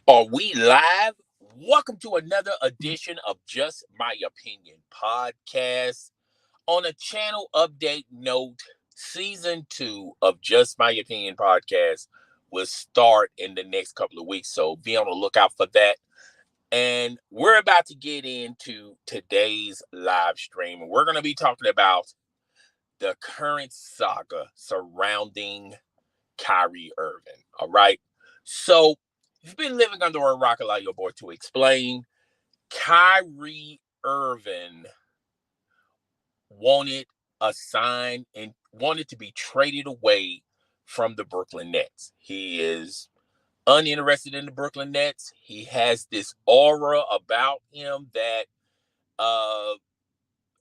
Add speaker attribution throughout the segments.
Speaker 1: Are we live? Welcome to another edition of Just My Opinion podcast. On a channel update note, season 2 of Just My Opinion podcast will start in the next couple of weeks. So be on the lookout for that. And we're about to get into today's live stream. And we're going to be talking about the current saga surrounding Kyrie Irving. All right. So, you've been living under a rock, allow your boy to explain. Kyrie Irving wanted a sign and wanted to be traded away from the Brooklyn Nets. He is uninterested in the Brooklyn Nets. He has this aura about him that, uh,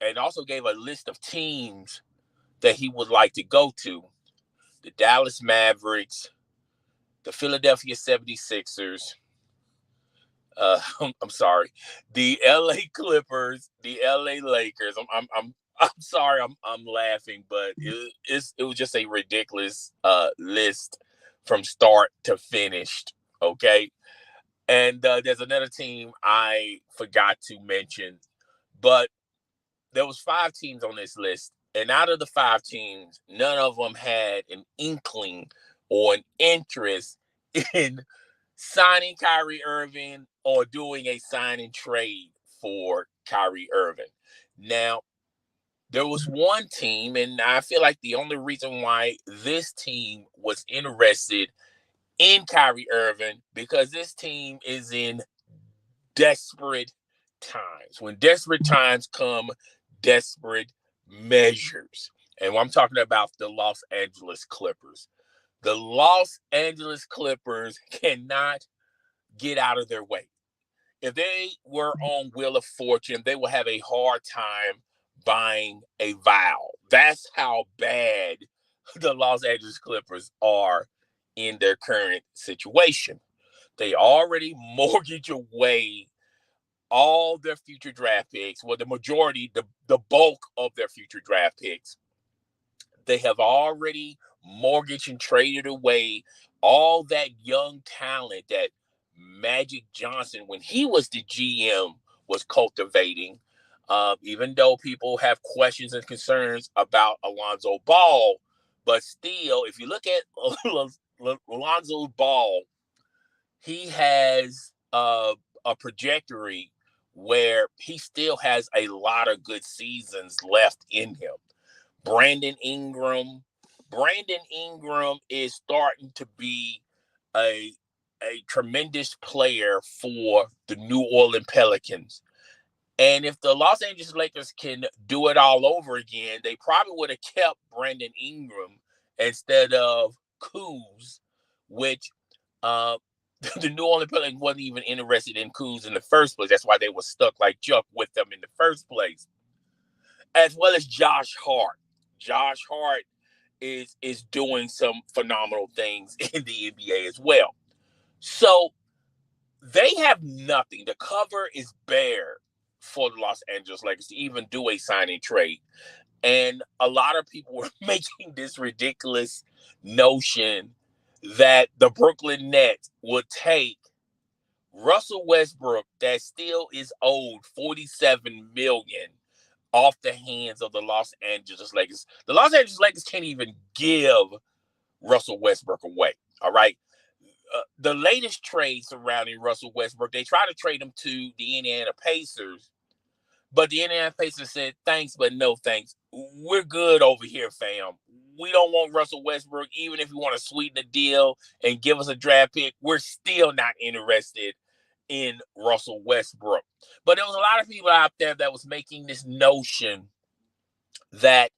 Speaker 1: and also gave a list of teams that he would like to go to: the Dallas Mavericks, the Philadelphia 76ers, I'm sorry, the LA Clippers, the LA Lakers. I'm sorry, I'm laughing, but it was just a ridiculous list from start to finished. Okay, and there's another team I forgot to mention, but there was 5 teams on this list, and out of the 5 teams, none of them had an inkling or an interest in signing Kyrie Irving or doing a sign and trade for Kyrie Irving. Now, there was one team, and I feel like the only reason why this team was interested in Kyrie Irving, because this team is in desperate times. When desperate times come, desperate measures. And I'm talking about the Los Angeles Clippers. The Los Angeles Clippers cannot get out of their way. If they were on Wheel of Fortune, they will have a hard time buying a vowel. That's how bad the Los Angeles Clippers are in their current situation. They already mortgage away all their future draft picks, well, the majority, the bulk of their future draft picks. They have already mortgaged and traded away all that young talent that Magic Johnson, when he was the GM, was cultivating. Even though people have questions and concerns about Alonzo Ball, but still, if you look at Alonzo Ball, he has a trajectory where he still has a lot of good seasons left in him. Brandon Ingram. Brandon Ingram is starting to be a a tremendous player for the New Orleans Pelicans. And if the Los Angeles Lakers can do it all over again, they probably would have kept Brandon Ingram instead of Kuz, which uh, the New Orleans Pelicans wasn't even interested in Kuz in the first place. That's why they were stuck like Chuck with them in the first place, as well as Josh Hart. Josh Hart is doing some phenomenal things in the NBA as well. So they have nothing. The cover is bare for the Los Angeles Lakers to even do a signing trade. And a lot of people were making this ridiculous notion that the Brooklyn Nets would take Russell Westbrook, that still is owed 47 million, off the hands of the Los Angeles Lakers. The Los Angeles Lakers can't even give Russell Westbrook away. All right. The latest trade surrounding Russell Westbrook, they tried to trade him to the Indiana Pacers, but the Indiana Pacers said, thanks, but no thanks. We're good over here, fam. We don't want Russell Westbrook. Even if you want to sweeten the deal and give us a draft pick, we're still not interested in Russell Westbrook. But there was a lot of people out there that was making this notion that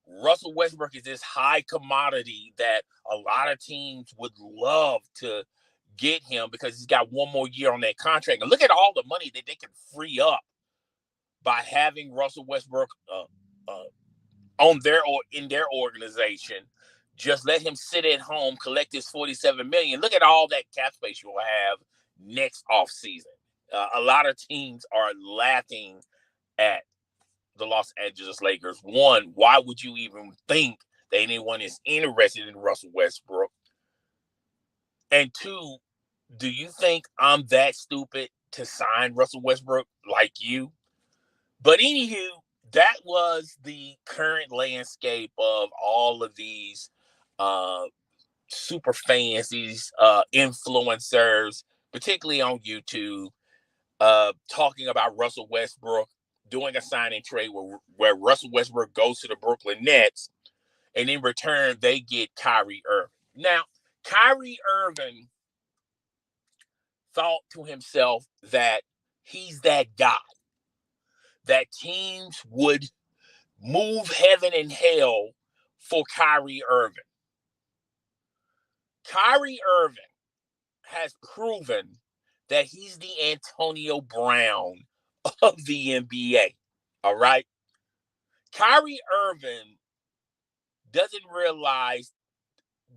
Speaker 1: Russell Westbrook is this high commodity that a lot of teams would love to get him because he's got one more year on that contract. And look at all the money that they can free up by having Russell Westbrook on their or in their organization. Just let him sit at home, collect his 47 million. Look at all that cap space you'll have next offseason. A lot of teams are laughing at the Los Angeles Lakers. One, why would you even think that anyone is interested in Russell Westbrook? And two, Do you think I'm that stupid to sign Russell Westbrook like you? But anywho, that was the current landscape of all of these uh, super fans, these influencers, particularly on YouTube, talking about Russell Westbrook doing a signing trade where Russell Westbrook goes to the Brooklyn Nets, and in return they get Kyrie Irving. Now, Kyrie Irving thought to himself that he's that guy, that teams would move heaven and hell for Kyrie Irving. Kyrie Irving has proven that he's the Antonio Brown of the NBA. All right. Kyrie Irving doesn't realize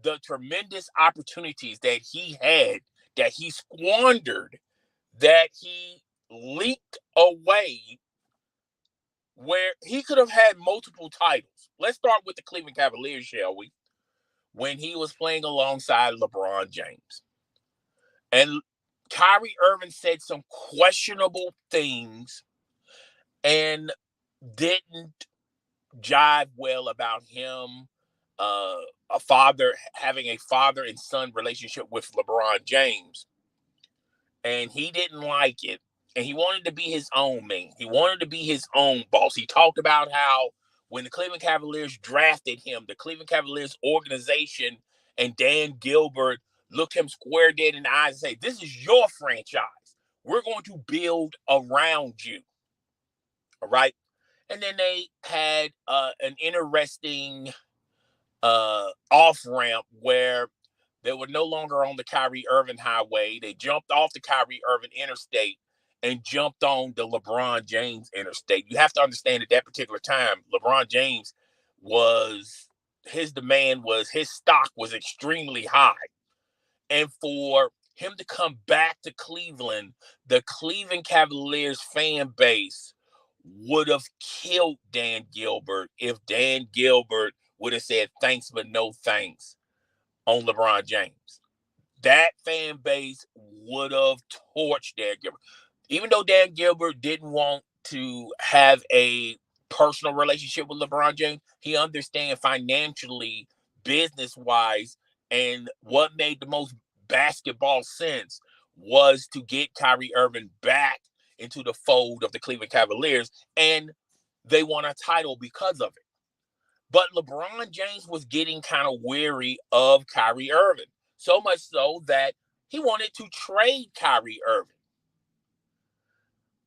Speaker 1: the tremendous opportunities that he had, that he squandered, that he leaked away, where he could have had multiple titles. Let's start with the Cleveland Cavaliers, shall we? When he was playing alongside LeBron James. And Kyrie Irving said some questionable things and didn't jive well about him, uh, having a father and son relationship with LeBron James. And he didn't like it. And he wanted to be his own man. He wanted to be his own boss. He talked about how when the Cleveland Cavaliers drafted him, the Cleveland Cavaliers organization and Dan Gilbert looked him square dead in the eyes and said, "This is your franchise. We're going to build around you." All right. And then they had an interesting off ramp where they were no longer on the Kyrie Irving highway. They jumped off the Kyrie Irving interstate and jumped on the LeBron James interstate. You have to understand at that particular time, LeBron James his stock was extremely high. And for him to come back to Cleveland, the Cleveland Cavaliers fan base would have killed Dan Gilbert if Dan Gilbert would have said thanks but no thanks on LeBron James. That fan base would have torched Dan Gilbert. Even though Dan Gilbert didn't want to have a personal relationship with LeBron James, he understands financially, business wise, and what made the most basketball sense was to get Kyrie Irving back into the fold of the Cleveland Cavaliers, and they won a title because of it. But LeBron James was getting kind of weary of Kyrie Irving, so much so that he wanted to trade Kyrie Irving.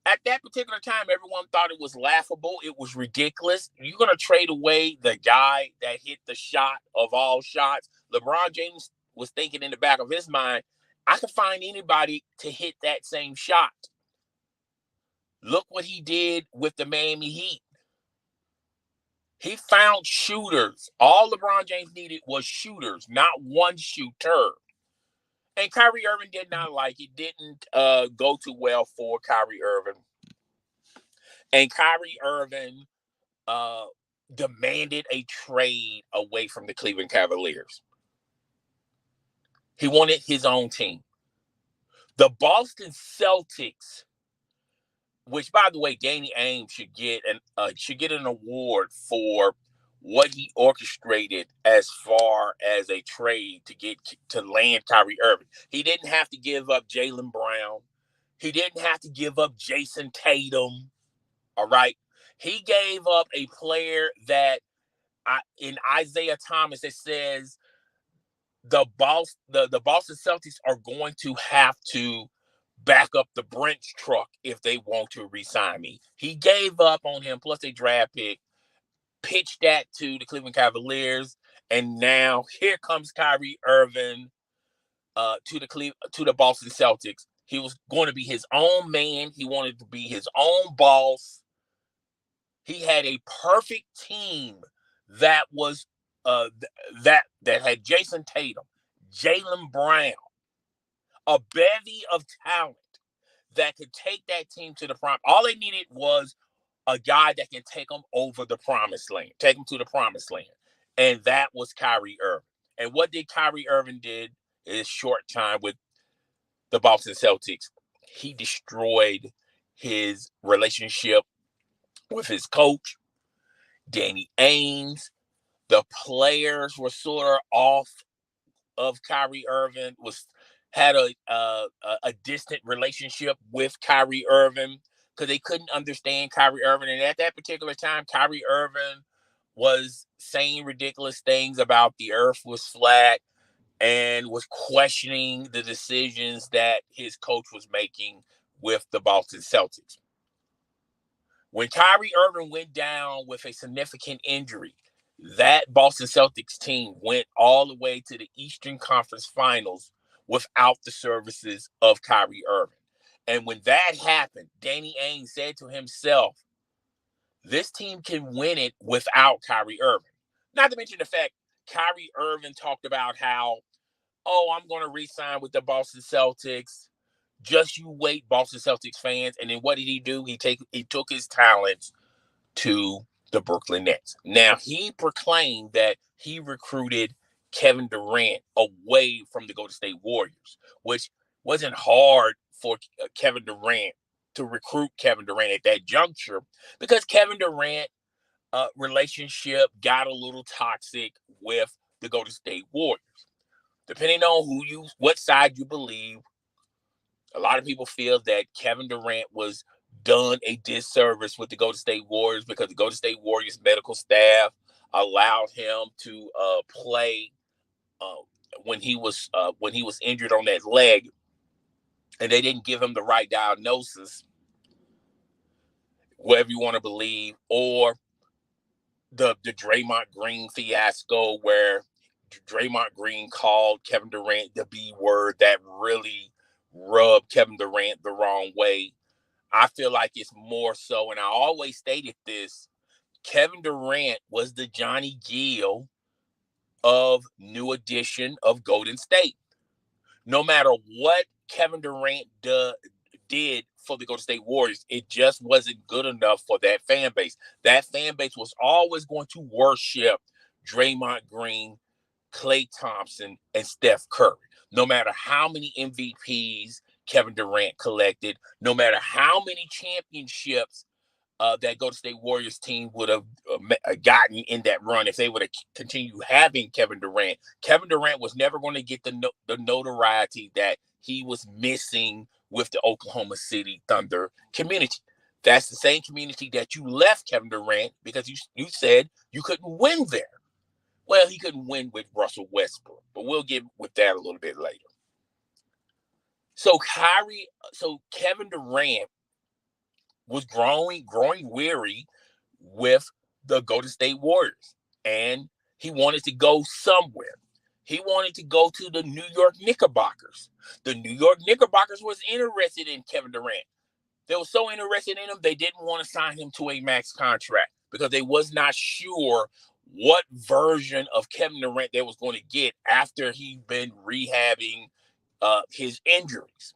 Speaker 1: At that particular time, everyone thought it was laughable. It was ridiculous. You're going to trade away the guy that hit the shot of all shots. LeBron James was thinking in the back of his mind, I could find anybody to hit that same shot. Look what he did with the Miami Heat. He found shooters. All LeBron James needed was shooters, not one shooter. And Kyrie Irving did not like it. Didn't go too well for Kyrie Irving. And Kyrie Irving demanded a trade away from the Cleveland Cavaliers. He wanted his own team. The Boston Celtics, which, by the way, Danny Ainge should get an award for what he orchestrated as far as a trade to land Kyrie Irving. He didn't have to give up Jaylen Brown. He didn't have to give up Jason Tatum. All right. He gave up a player that in Isaiah Thomas, it says the Boston Celtics are going to have to back up the Brinks truck if they want to re-sign me. He gave up on him, plus a draft pick, pitched that to the Cleveland Cavaliers, and now here comes Kyrie Irving to the Boston Celtics. He was going to be his own man. He wanted to be his own boss. He had a perfect team that was that had Jason Tatum, Jaylen Brown, a bevy of talent that could take that team to the prime. All they needed was a guy that can take them over the promised land, take them to the promised land. And that was Kyrie Irving. And what did Kyrie Irving did in his short time with the Boston Celtics, he destroyed his relationship with his coach, Danny Ainge. The players were sort of off of Kyrie Irving, had a distant relationship with Kyrie Irving because they couldn't understand Kyrie Irving. And at that particular time, Kyrie Irving was saying ridiculous things about the earth was flat and was questioning the decisions that his coach was making with the Boston Celtics. When Kyrie Irving went down with a significant injury, that Boston Celtics team went all the way to the Eastern Conference Finals without the services of Kyrie Irving. And when that happened, Danny Ainge said to himself, this team can win it without Kyrie Irving. Not to mention the fact Kyrie Irving talked about how, oh, I'm going to re-sign with the Boston Celtics. Just you wait, Boston Celtics fans. And then what did he do? He took his talents to the Brooklyn Nets. Now, he proclaimed that he recruited Kevin Durant away from the Golden State Warriors, which wasn't hard for Kevin Durant to recruit Kevin Durant at that juncture because Kevin Durant relationship got a little toxic with the Golden State Warriors. Depending on what side you believe, a lot of people feel that Kevin Durant was done a disservice with the Golden State Warriors because the Golden State Warriors medical staff allowed him to play when he was injured on that leg, and they didn't give him the right diagnosis, whatever you want to believe, or the Draymond Green fiasco where Draymond Green called Kevin Durant the B word that really rubbed Kevin Durant the wrong way. I feel like it's more so, and I always stated this, Kevin Durant was the Johnny Gill of new edition of Golden State. No matter what Kevin Durant did for the Golden State Warriors, it just wasn't good enough for that fan base. That fan base was always going to worship Draymond Green, Klay Thompson, and Steph Curry. No matter how many MVPs Kevin Durant collected, no matter how many championships that Golden State Warriors team would have gotten in that run if they would have continued having Kevin Durant. Kevin Durant was never going to get the notoriety that he was missing with the Oklahoma City Thunder community. That's the same community that you left Kevin Durant because you said you couldn't win there. Well, he couldn't win with Russell Westbrook, but we'll get with that a little bit later. So Kevin Durant was growing weary with the Golden State Warriors, and he wanted to go somewhere. He wanted to go to the New York Knickerbockers. The New York Knickerbockers was interested in Kevin Durant. They were so interested in him, they didn't want to sign him to a max contract because they was not sure what version of Kevin Durant they was going to get after he'd been rehabbing his injuries.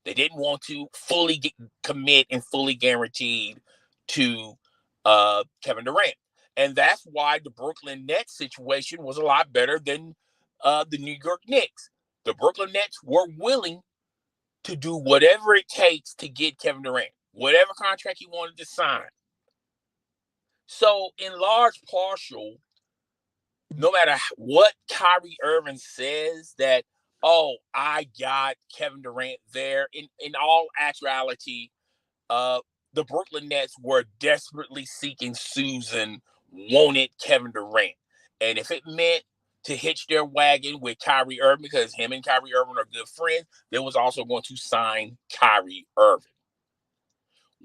Speaker 1: They didn't want to fully commit and fully guaranteed to Kevin Durant. And that's why the Brooklyn Nets situation was a lot better than the New York Knicks. The Brooklyn Nets were willing to do whatever it takes to get Kevin Durant, whatever contract he wanted to sign. So in large partial, no matter what Kyrie Irving says that, oh, I got Kevin Durant there, in all actuality, the Brooklyn Nets were desperately seeking Susan, wanted Kevin Durant. And if it meant to hitch their wagon with Kyrie Irving, because him and Kyrie Irving are good friends, they was also going to sign Kyrie Irving.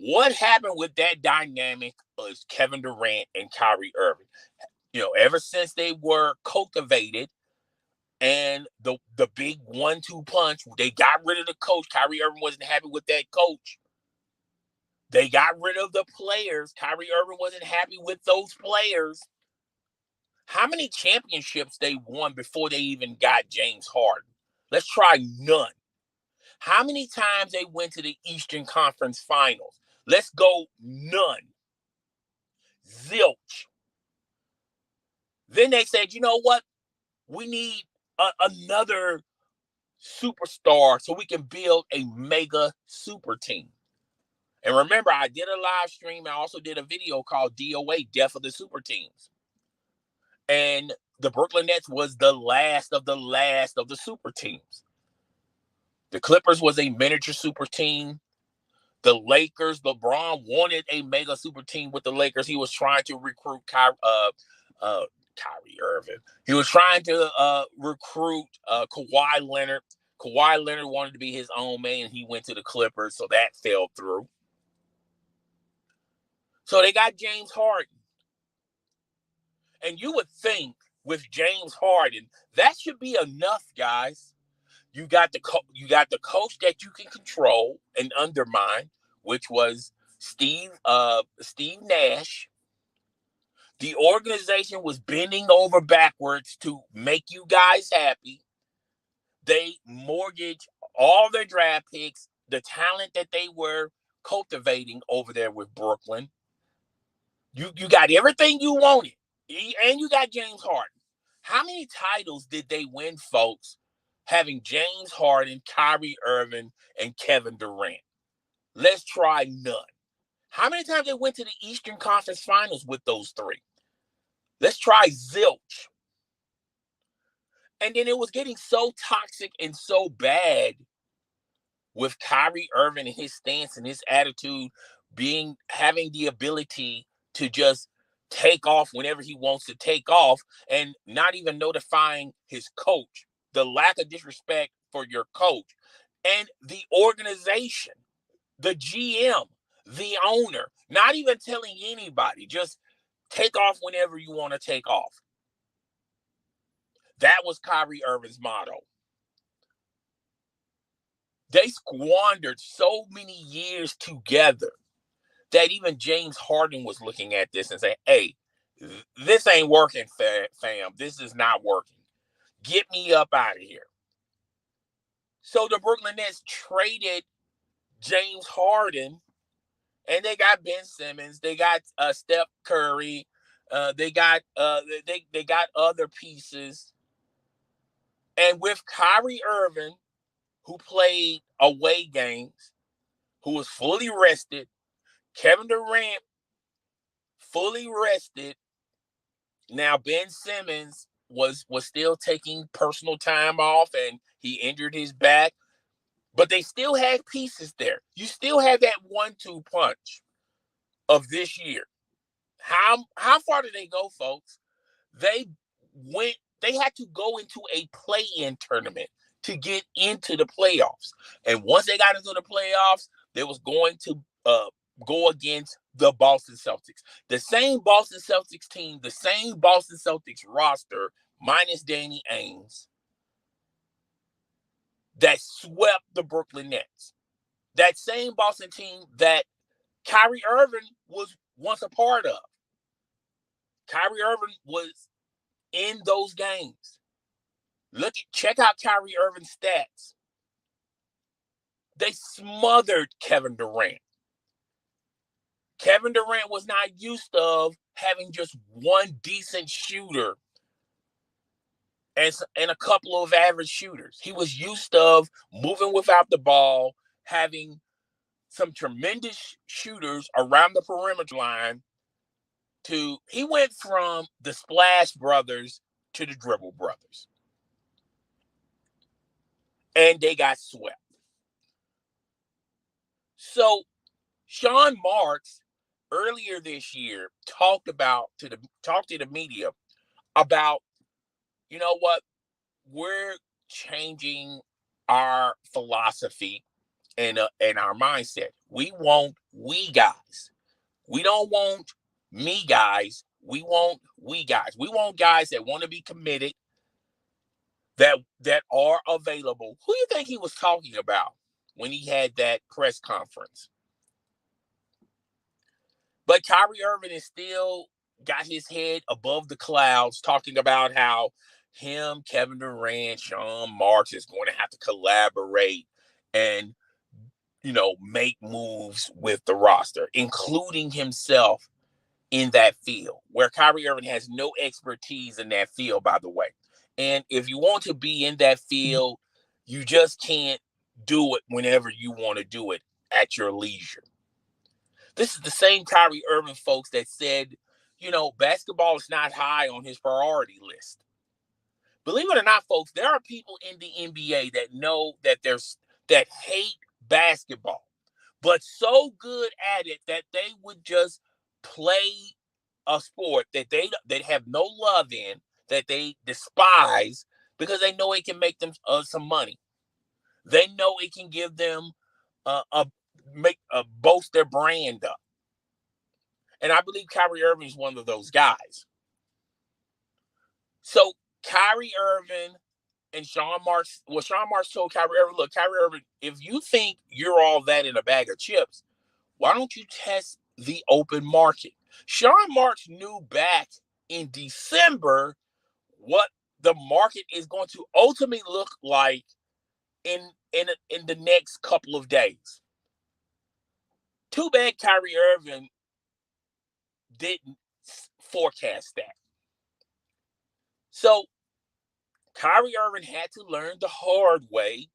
Speaker 1: What happened with that dynamic was Kevin Durant and Kyrie Irving. Ever since they were cultivated and the big 1-2 punch, they got rid of the coach. Kyrie Irving wasn't happy with that coach. They got rid of the players. Kyrie Irving wasn't happy with those players. How many championships they won before they even got James Harden? Let's try none. How many times they went to the Eastern Conference Finals? Let's go none. Zilch. Then they said, you know what? We need another superstar so we can build a mega super team. And remember, I did a live stream. I also did a video called DOA, Death of the Super Teams. And the Brooklyn Nets was the last of the super teams. The Clippers was a miniature super team. The Lakers, LeBron wanted a mega super team with the Lakers. He was trying to recruit Kyrie Irving. He was trying to recruit Kawhi Leonard. Kawhi Leonard wanted to be his own man, and he went to the Clippers, so that fell through. So they got James Harden. And you would think with James Harden, that should be enough, guys. You got the coach that you can control and undermine, which was Steve Nash. The organization was bending over backwards to make you guys happy. They mortgaged all their draft picks, the talent that they were cultivating over there with Brooklyn. You got everything you wanted, and you got James Harden. How many titles did they win, folks, having James Harden, Kyrie Irving, and Kevin Durant? Let's try none. How many times they went to the Eastern Conference Finals with those three? Let's try zilch. And then it was getting so toxic and so bad with Kyrie Irving and his stance and his attitude having the ability to just take off whenever he wants to take off and not even notifying his coach. The lack of disrespect for your coach and the organization, the GM, the owner, not even telling anybody, just take off whenever you want to take off. That was Kyrie Irving's motto. They squandered so many years together that even James Harden was looking at this and saying, hey, this ain't working, fam. This is not working. Get me up out of here. So the Brooklyn Nets traded James Harden, and they got Ben Simmons. They got Steph Curry. They got other pieces. And with Kyrie Irving, who played away games, who was fully rested, Kevin Durant fully rested. Now Ben Simmons was still taking personal time off, and he injured his back. But they still had pieces there. You still have that 1-2 punch of this year. How far did they go, folks? They had to go into a play-in tournament to get into the playoffs. And once they got into the playoffs, they was going to go against the Boston Celtics. The same Boston Celtics team, the same Boston Celtics roster, minus Danny Ainge, that swept the Brooklyn Nets. That same Boston team that Kyrie Irving was once a part of. Kyrie Irving was in those games. Check out Kyrie Irving's stats. They smothered Kevin Durant. Kevin Durant was not used to having just one decent shooter and a couple of average shooters. He was used to moving without the ball, having some tremendous shooters around the perimeter line. He went from the Splash Brothers to the Dribble Brothers. And they got swept. So Sean Marks earlier this year talked to the media about, you know what, we're changing our philosophy and our mindset. We want we guys. We don't want me guys. We want we guys. We want guys that want to be committed, that are available. Who do you think he was talking about when he had that press conference? But Kyrie Irving is still got his head above the clouds, talking about how him, Kevin Durant, Sean Marks is going to have to collaborate and, make moves with the roster, including himself in that field, where Kyrie Irving has no expertise in that field, by the way. And if you want to be in that field, You just can't do it whenever you want to do it at your leisure. This is the same Kyrie Irving folks that said, basketball is not high on his priority list. Believe it or not, folks, there are people in the NBA that know that hate basketball, but so good at it that they would just play a sport that they have no love in, that they despise, because they know it can make them some money. They know it can give them boast their brand up. And I believe Kyrie Irving is one of those guys. So Kyrie Irving and Sean Marks told Kyrie Irving, look, Kyrie Irving, if you think you're all that in a bag of chips, why don't you test the open market? Sean Marks knew back in December what the market is going to ultimately look like in the next couple of days. Too bad Kyrie Irving didn't forecast that. So Kyrie Irving had to learn the hard way.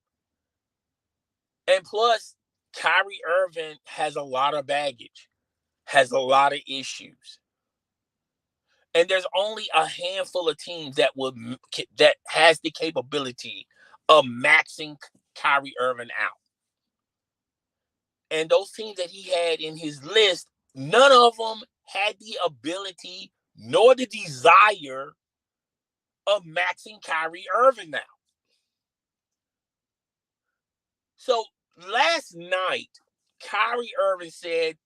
Speaker 1: And plus, Kyrie Irving has a lot of baggage, has a lot of issues. And there's only a handful of teams that has the capability of maxing Kyrie Irving out. And those teams that he had in his list, none of them had the ability nor the desire of maxing Kyrie Irving out. So last night, Kyrie Irving said,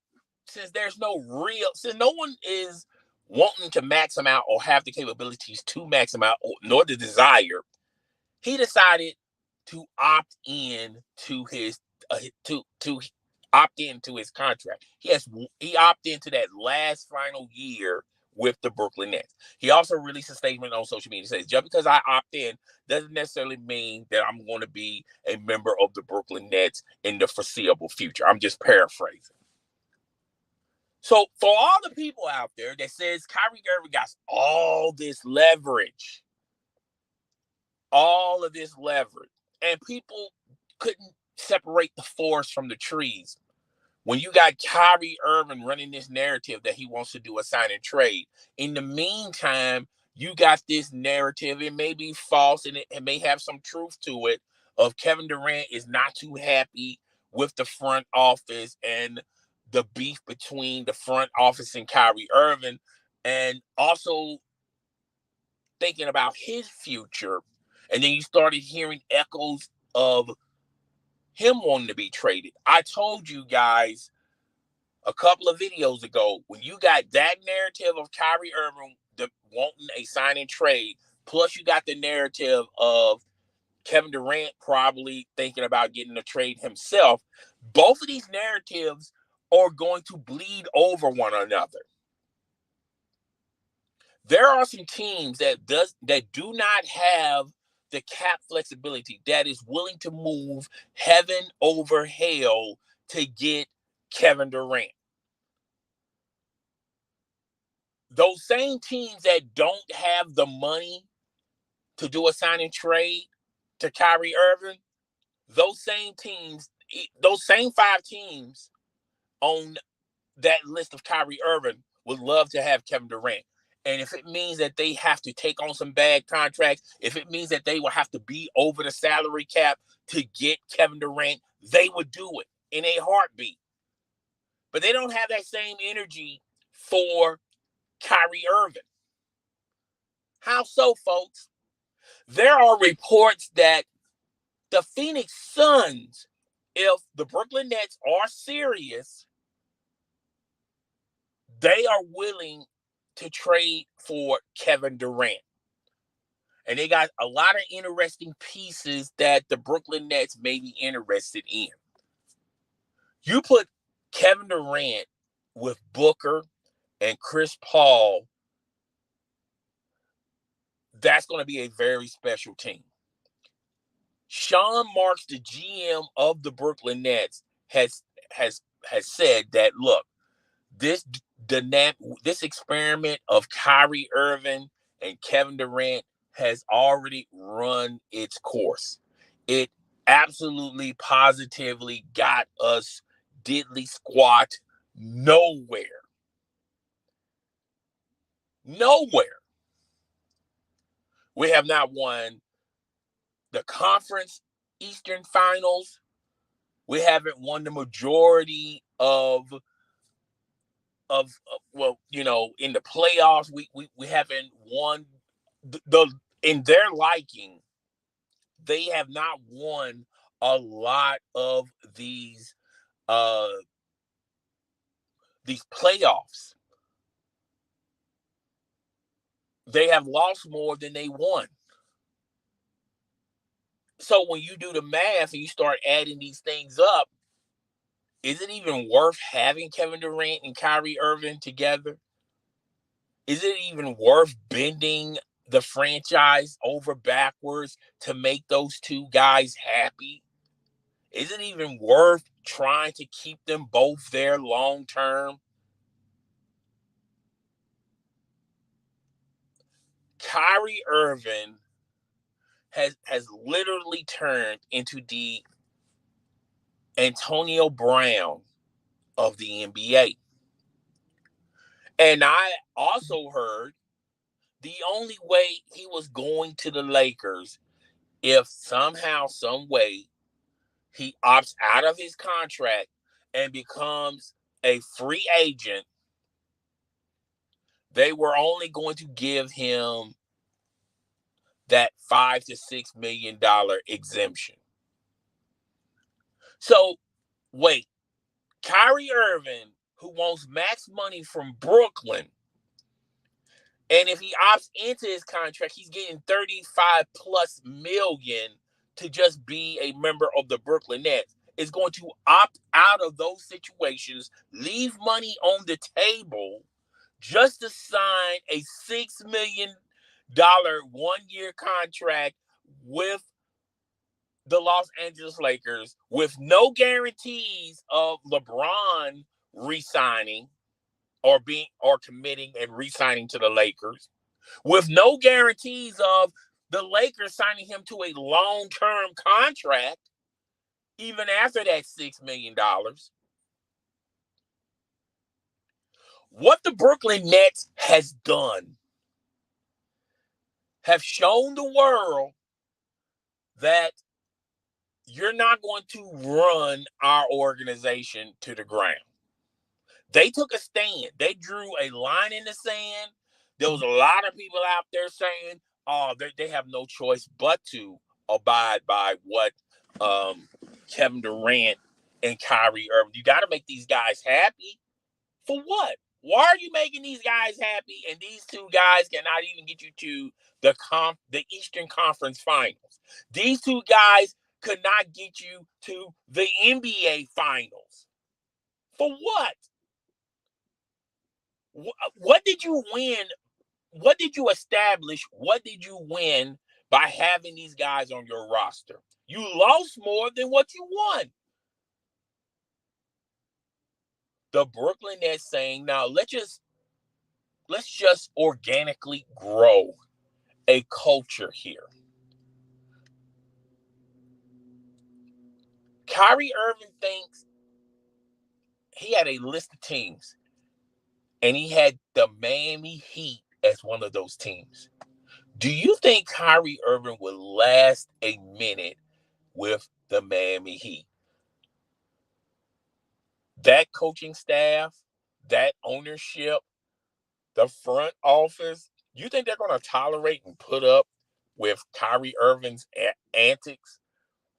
Speaker 1: since no one is wanting to max him out or have the capabilities to max him out, nor the desire, he decided to opt in to his opt into his contract. He opted into that last final year with the Brooklyn Nets. He also released a statement on social media. He says, just because I opt in doesn't necessarily mean that I'm going to be a member of the Brooklyn Nets in the foreseeable future. I'm just paraphrasing. So for all the people out there that says Kyrie Irving got all this leverage, and people couldn't separate the forest from the trees, when you got Kyrie Irving running this narrative that he wants to do a sign and trade, in the meantime, you got this narrative, it may be false and it may have some truth to it, of Kevin Durant is not too happy with the front office and the beef between the front office and Kyrie Irving, and also thinking about his future. And then you started hearing echoes of him wanting to be traded. I told you guys a couple of videos ago, when you got that narrative of Kyrie Irving wanting a sign and trade, plus you got the narrative of Kevin Durant probably thinking about getting a trade himself, both of these narratives are going to bleed over one another. There are some teams that do not have the cap flexibility, that is willing to move heaven over hell to get Kevin Durant. Those same teams that don't have the money to do a sign and trade to Kyrie Irving, those same 5 teams on that list of Kyrie Irving would love to have Kevin Durant. And if it means that they have to take on some bad contracts, if it means that they will have to be over the salary cap to get Kevin Durant, they would do it in a heartbeat. But they don't have that same energy for Kyrie Irving. How so, folks? There are reports that the Phoenix Suns, if the Brooklyn Nets are serious, they are willing to trade for Kevin Durant. And they got a lot of interesting pieces that the Brooklyn Nets may be interested in. You put Kevin Durant with Booker and Chris Paul, that's going to be a very special team. Sean Marks, the GM of the Brooklyn Nets, has said that, look, this experiment of Kyrie Irving and Kevin Durant has already run its course. It absolutely positively got us diddly squat nowhere. Nowhere. We have not won the conference Eastern Finals. We haven't won the majority of well, in the playoffs. We haven't won the in their liking. They have not won a lot of uh these playoffs. They have lost more than they won. So when you do the math and you start adding these things up, is it even worth having Kevin Durant and Kyrie Irving together? Is it even worth bending the franchise over backwards to make those two guys happy? Is it even worth trying to keep them both there long term? Kyrie Irving has literally turned into the Antonio Brown of the NBA. And I also heard the only way he was going to the Lakers, if somehow, some way, he opts out of his contract and becomes a free agent, they were only going to give him that $5 to $6 million exemption. So wait, Kyrie Irving, who wants max money from Brooklyn, and if he opts into his contract, he's getting 35 plus million to just be a member of the Brooklyn Nets. Is going to opt out of those situations, leave money on the table just to sign a $6 million 1-year contract with the Los Angeles Lakers, with no guarantees of LeBron re-signing or committing and re-signing to the Lakers, with no guarantees of the Lakers signing him to a long-term contract even after that $6 million. What the Brooklyn Nets has done have shown the world that you're not going to run our organization to the ground. They took a stand. They drew a line in the sand. There was a lot of people out there saying, oh, they have no choice but to abide by what Kevin Durant and Kyrie Irving. You got to make these guys happy. For what? Why are you making these guys happy and these two guys cannot even get you to the Eastern Conference Finals? These two guys could not get you to the NBA Finals. For what? What did you win? What did you establish? What did you win by having these guys on your roster? You lost more than what you won. The Brooklyn Nets saying, now let's just organically grow a culture here. Kyrie Irving thinks he had a list of teams, and he had the Miami Heat as one of those teams. Do you think Kyrie Irving would last a minute with the Miami Heat? That coaching staff, that ownership, the front office, you think they're going to tolerate and put up with Kyrie Irving's antics?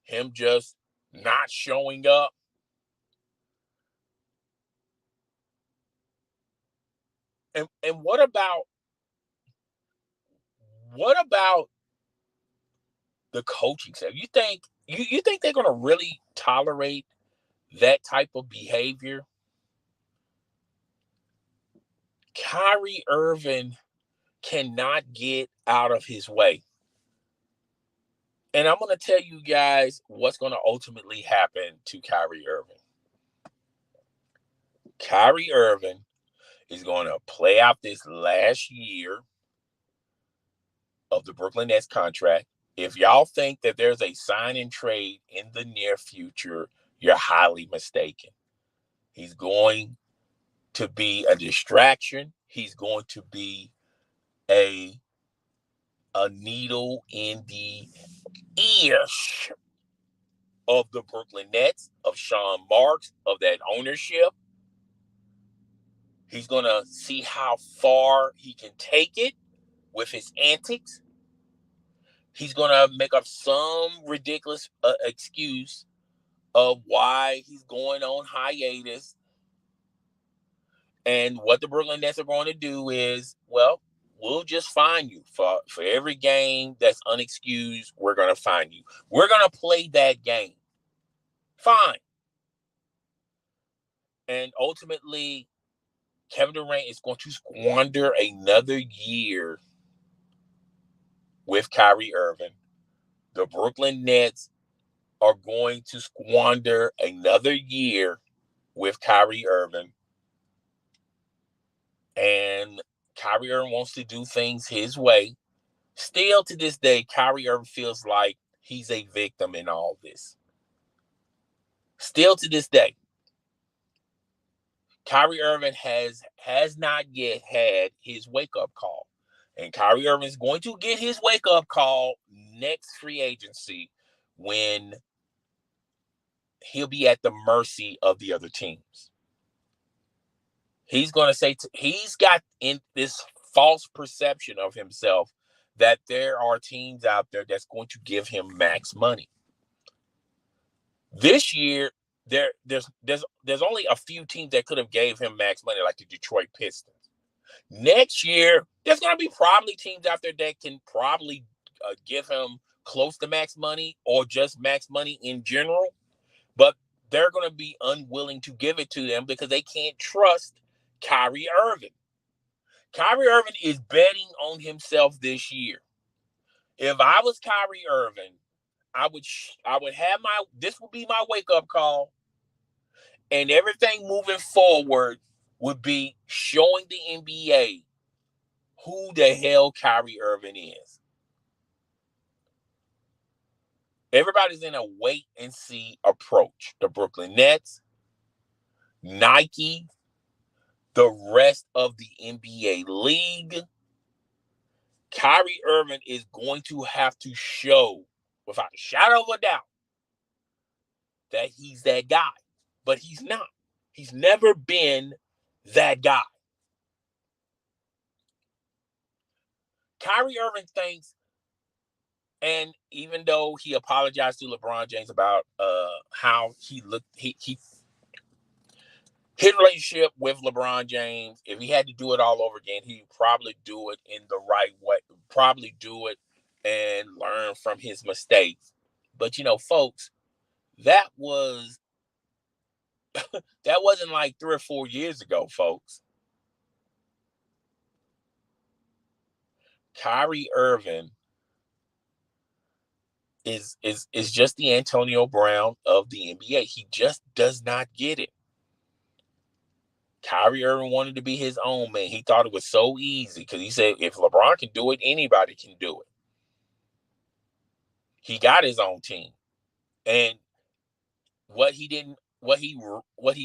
Speaker 1: Him just not showing up? And what about the coaching staff? You think they're going to really tolerate that type of behavior? Kyrie Irving cannot get out of his way. And I'm going to tell you guys what's going to ultimately happen to Kyrie Irving. Kyrie Irving is going to play out this last year of the Brooklyn Nets contract. If y'all think that there's a sign and trade in the near future, you're highly mistaken. He's going to be a distraction. He's going to be a needle in the ears of the Brooklyn Nets, of Sean Marks, of that ownership. He's going to see how far he can take it with his antics. He's going to make up some ridiculous excuse of why he's going on hiatus. And what the Brooklyn Nets are going to do is, well, we'll just fine you for every game that's unexcused. We're going to fine you. We're going to play that game. Fine. And ultimately, Kevin Durant is going to squander another year with Kyrie Irving. The Brooklyn Nets are going to squander another year with Kyrie Irving. And Kyrie Irving wants to do things his way. Still to this day, Kyrie Irving feels like he's a victim in all this. Still to this day, Kyrie Irving has not yet had his wake-up call. And Kyrie Irving is going to get his wake-up call next free agency when he'll be at the mercy of the other teams. He's going to say, he's got in this false perception of himself that there are teams out there that's going to give him max money. This year, there's only a few teams that could have gave him max money, like the Detroit Pistons. Next year, there's going to be probably teams out there that can probably give him close to max money or just max money in general, but they're going to be unwilling to give it to them because they can't trust Kyrie Irving. Kyrie Irving is betting on himself this year. If I was Kyrie Irving, I would have this would be my wake-up call, and everything moving forward would be showing the NBA who the hell Kyrie Irving is. Everybody's in a wait-and-see approach. The Brooklyn Nets, Nike, the rest of the NBA league. Kyrie Irving is going to have to show, without a shadow of a doubt, that he's that guy. But he's not. He's never been that guy. Kyrie Irving thinks, and even though he apologized to LeBron James about how he looked, his relationship with LeBron James, if he had to do it all over again, he'd probably do it in the right way, probably do it and learn from his mistakes. But, folks, that wasn't like 3 or 4 years ago, folks. Kyrie Irving is just the Antonio Brown of the NBA. He just does not get it. Kyrie Irving wanted to be his own man. He thought it was so easy because he said, if LeBron can do it, anybody can do it. He got his own team. And what he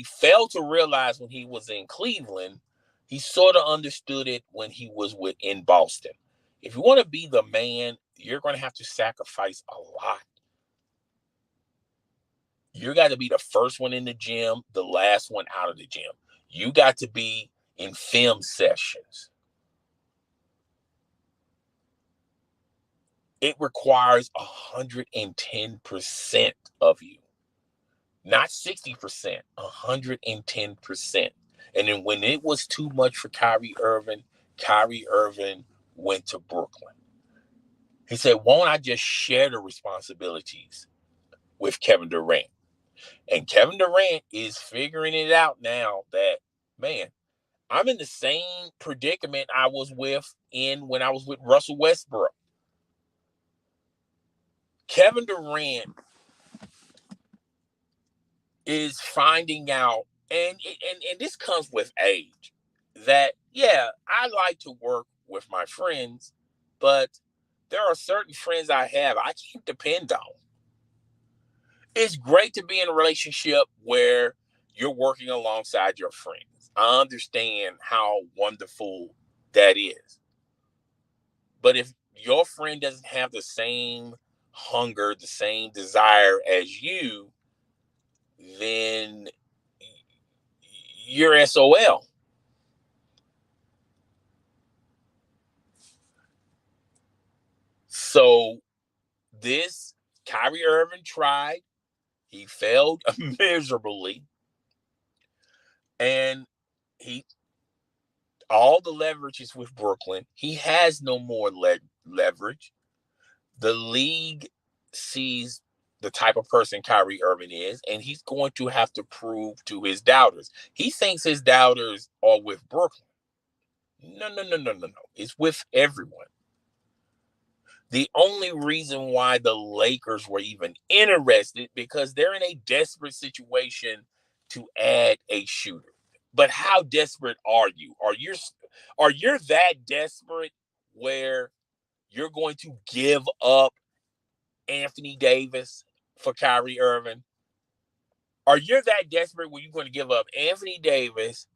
Speaker 1: failed to realize when he was in Cleveland, he sort of understood it when he was in Boston. If you want to be the man, you're going to have to sacrifice a lot. You got to be the first one in the gym, the last one out of the gym. You got to be in film sessions. It requires 110% of you. Not 60%, 110%. And then when it was too much for Kyrie Irving went to Brooklyn. He said, won't I just share the responsibilities with Kevin Durant? And Kevin Durant is figuring it out now that, man, I'm in the same predicament I was when I was with Russell Westbrook. Kevin Durant is finding out, and this comes with age, that, yeah, I like to work with my friends, but There are certain friends I have I can't depend on. It's great to be in a relationship where you're working alongside your friends. I understand how wonderful that is. But if your friend doesn't have the same hunger, the same desire as you, then you're SOL. So this Kyrie Irving tried. He failed miserably. And he all the leverage is with Brooklyn. He has no more leverage. The league sees the type of person Kyrie Irving is, and he's going to have to prove to his doubters. He thinks his doubters are with Brooklyn. No, no, no, no, no, no. It's with everyone. The only reason why the Lakers were even interested because they're in a desperate situation to add a shooter. But how desperate are you? Are you that desperate where you're going to give up Anthony Davis for Kyrie Irving? Are you that desperate where you're going to give up Anthony Davis,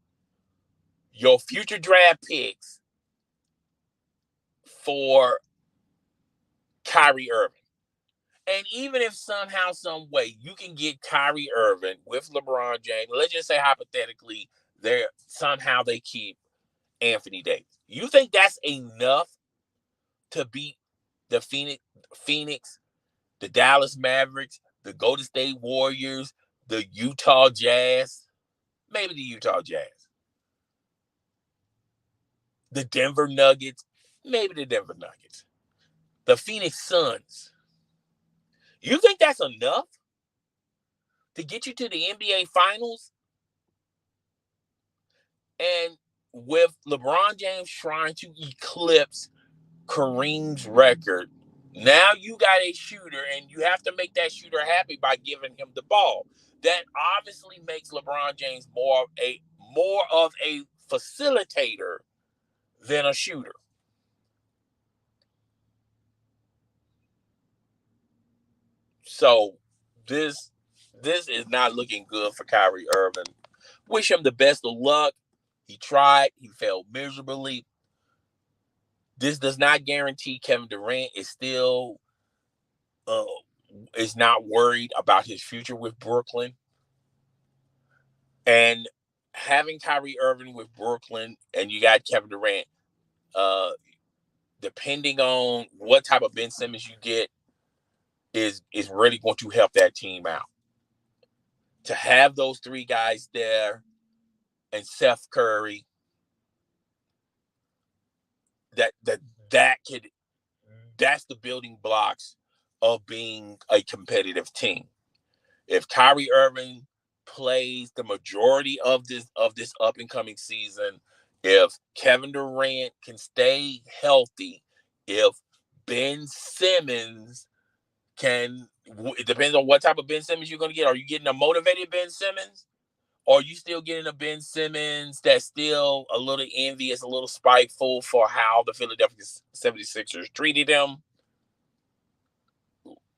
Speaker 1: your future draft picks for Kyrie Irving? And even if somehow, some way you can get Kyrie Irving with LeBron James, let's just say hypothetically, they keep Anthony Davis. You think that's enough to beat the Phoenix, the Dallas Mavericks, the Golden State Warriors, the Utah Jazz, maybe the Utah Jazz, the Denver Nuggets, maybe the Denver Nuggets, the Phoenix Suns? You think that's enough to get you to the NBA Finals? And with LeBron James trying to eclipse Kareem's record, now you got a shooter, and you have to make that shooter happy by giving him the ball. That obviously makes LeBron James more of a facilitator than a shooter. So this is not looking good for Kyrie Irving. Wish him the best of luck. He tried. He failed miserably. This does not guarantee Kevin Durant uh, is not worried about his future with Brooklyn. And having Kyrie Irving with Brooklyn and you got Kevin Durant, uh, depending on what type of Ben Simmons you get, is really going to help that team out. To have those three guys there and Seth Curry, that that that could that's the building blocks of being a competitive team. If Kyrie Irving plays the majority of this up and coming season, if Kevin Durant can stay healthy, if Ben Simmons it depends on what type of Ben Simmons you're going to get. Are you getting a motivated Ben Simmons? Or are you still getting a Ben Simmons that's still a little envious, a little spiteful for how the Philadelphia 76ers treated him?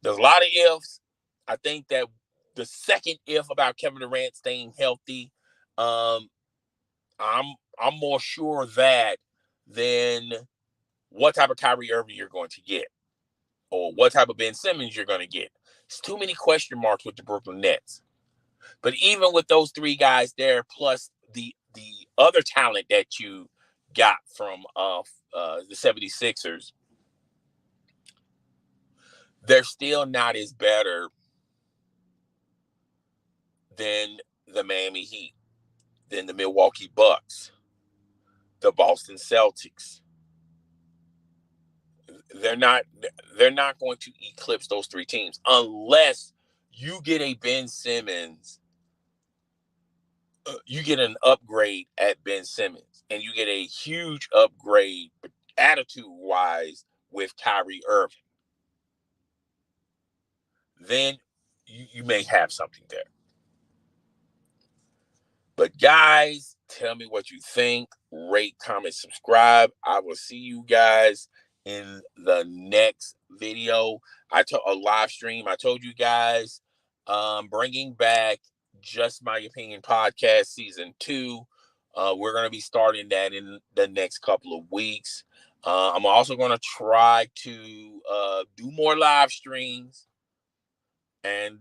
Speaker 1: There's a lot of ifs. I think that the second if about Kevin Durant staying healthy, um, I'm more sure of that than what type of Kyrie Irving you're going to get or what type of Ben Simmons you're going to get. It's too many question marks with the Brooklyn Nets. But even with those three guys there, plus the other talent that you got from the 76ers, they're still not as better than the Miami Heat, than the Milwaukee Bucks, the Boston Celtics. They're not they're not going to eclipse those three teams unless you get a Ben Simmons, you get an upgrade at Ben Simmons, and you get a huge upgrade attitude-wise with Kyrie Irving. Then you may have something there. But guys, tell me what you think. Rate, comment, subscribe. I will see you guys in the next video. A live stream. I told you guys, bringing back Just My Opinion podcast season 2. We're going to be starting that in the next couple of weeks. I'm also going to try to do more live streams. And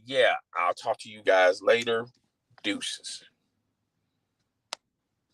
Speaker 1: yeah, I'll talk to you guys later. Deuces.